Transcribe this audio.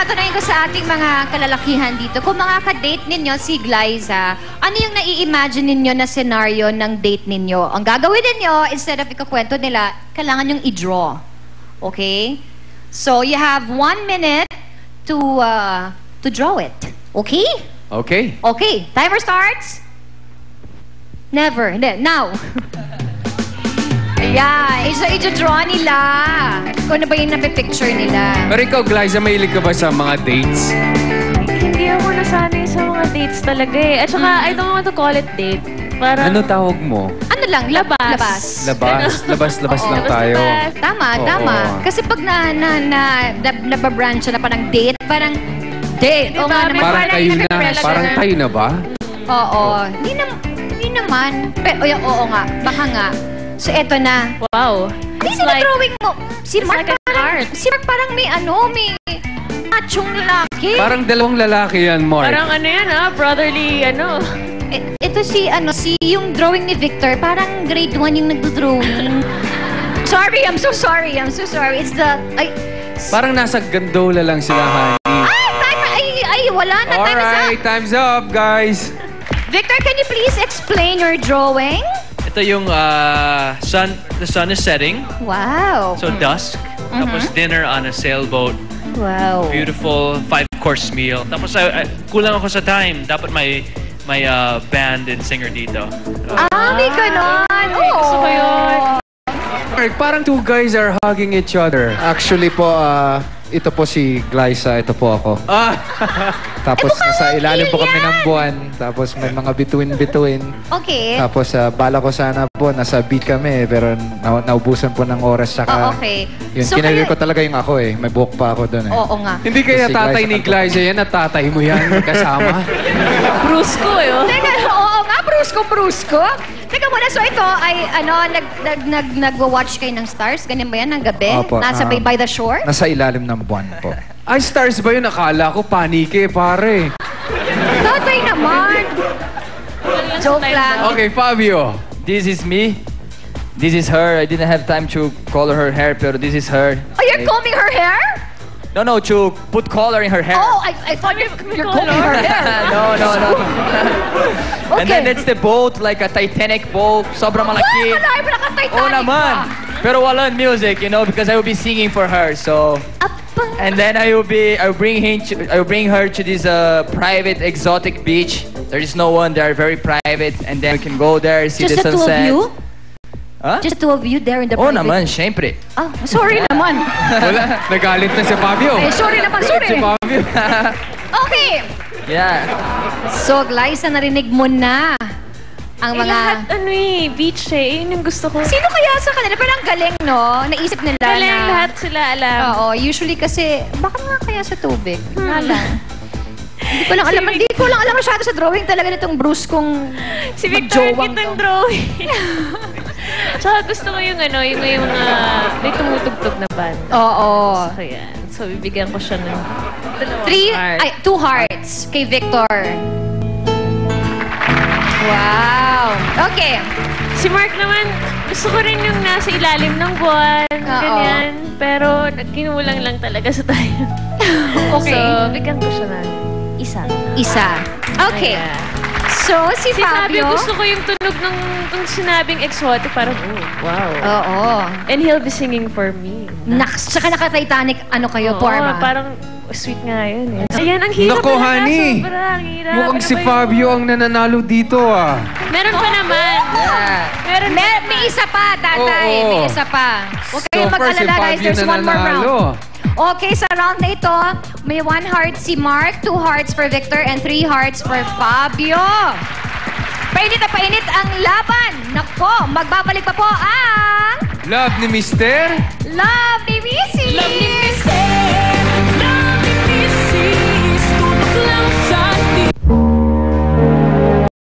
tatanungin ko sa ating mga kalalakihan dito, kung mga ka-date ninyo si Glyza, ano yung nai-imagine ninyo na scenario ng date ninyo? Ang gagawin ninyo, instead of ikakwento nila, kailangan yung i-draw. Okay? So, you have 1 minute to draw it. Okay? Okay. Okay. Timer starts. Never. Hindi. Now. Ayan. I-draw nila. Kung ano ba yung napipicture nila. Pero ikaw, Glyza, mahilig ka ba sa mga dates? Hindi ako nasanay sa mga dates talaga eh. At saka, I don't want to call it date. Parang... Ano tawag mo? Ano lang? Labas. Labas lang tayo. Tama, Oo. tama. Kasi pag nababranch na parang date, parang date. Diba? Oo nga naman. Parang tayo na ba? Oo. Hindi naman. Pero, oo nga. Baka nga. So, eto na. Wow. Hindi na drawing mo. Si Mark like an art. Si Mark parang may machong lalaki. Parang dalawang lalaki yan, Mark. Parang ano yan brotherly Ito yung drawing ni Victor, parang grade 1 yung nagdo-drawing. Sorry, I'm so sorry. It's Parang nasa gandola lang sila, honey. Wala na. Alright, time's up, guys. Victor, can you please explain your drawing? Ito yung the sun is setting. Wow. So dusk. Tapos dinner on a sailboat. Wow. Beautiful 5-course meal. Tapos kulang ako sa time. Dapat may band and singer dito. May ganon. Gusto ko yun. Mark, parang two guys are hugging each other. Actually po, ito po si Glyza, ito po ako. Tapos nasa ilalim po kami ng buwan. Tapos may mga bituin-bituin. Okay. Tapos bala ko sana po, nasa beat kami pero naubusan po ng oras. Saka, okay. Yun, So, kinalir ko talaga yung ako eh. May buhok pa ako doon eh. Oo nga. Hindi kaya Si tatay Glyza ni Glyza yan at tatay mo yan kasama? Brusco Teka, oo nga, brusko. Teka muna, so ito ay nagwa-watch kayo ng stars? Ganyan ba yan, ng gabi? Opo, Nasa by the shore? Nasa ilalim ng buwan po. Ay, stars ba yun? Akala ko panike, pare. Tatay naman. Joke lang. Okay, Fabio. This is me. This is her. I didn't have time to color her hair, pero this is her. Oh, you're combing her hair? No, to put color in her hair. Oh, I thought you're combing her hair. No. Okay. And then that's the boat, like a Titanic boat. Sobrang malaki. Malayo pa naka-Titanic Oh naman. Pero walang music, because I will be singing for her. So, and then I will bring her to this private exotic beach. There is no one there, very private, and then we can go there, see Just the the two of sunset. you? Huh? Just two of you there in the Oh private? naman, syempre. Oh, sorry naman. Wala, nagalit na si Fabio. Sorry naman, sorry. Si Fabio. Okay. Yeah. So, Glyza, narinig mo na ang mga... Lahat beach Yun yung gusto ko. Sino kaya sa kanila? Pero ang galing, no? Naisip nila Galing, na... lahat sila alam. Oo, usually kasi, baka nga kaya sa tubig. Nga lang. Hindi ko lang alam masyado sa drawing talaga nitong Bruce kung Si Victor, magjowang kitang to. drawing. Tsaka gusto ko yung yung mga may tumutugtog na band. Oo. So, yan. So, bibigyan ko siya ng 2 hearts kay Victor. Wow. Okay. Si Mark naman, gusto ko rin yung nasa ilalim ng buwan. Ganyan. Pero, kinulang lang talaga sa tayo. Okay. So, bigyan ko siya ng isa. Okay. Ayan. So, si Si Fabio, Fabio... gusto ko yung tunog ng sinabing exotic. Parang, wow. Oo. And he'll be singing for me. Tsaka naka-Titanic, kayo, Oo, Porma. Parang sweet nga yun eh. Ayan, ang hirap Nako, talaga. honey. Sobrang hirap. Mukhang Ano si ba yun? Fabio ang nananalo dito, ah. Meron pa naman. Meron May isa pa, tatay. Oo. May isa pa. Huwag kayong first, si mag-alala, guys. Fabio There's one more round. nananalo. Okay, sa round na ito, may 1 heart si Mark, 2 hearts for Victor, and 3 hearts for Fabio. Painit na painit ang laban. Nako, magbabalik pa po ang... Love ni Mister. Love ni Missy! Love ni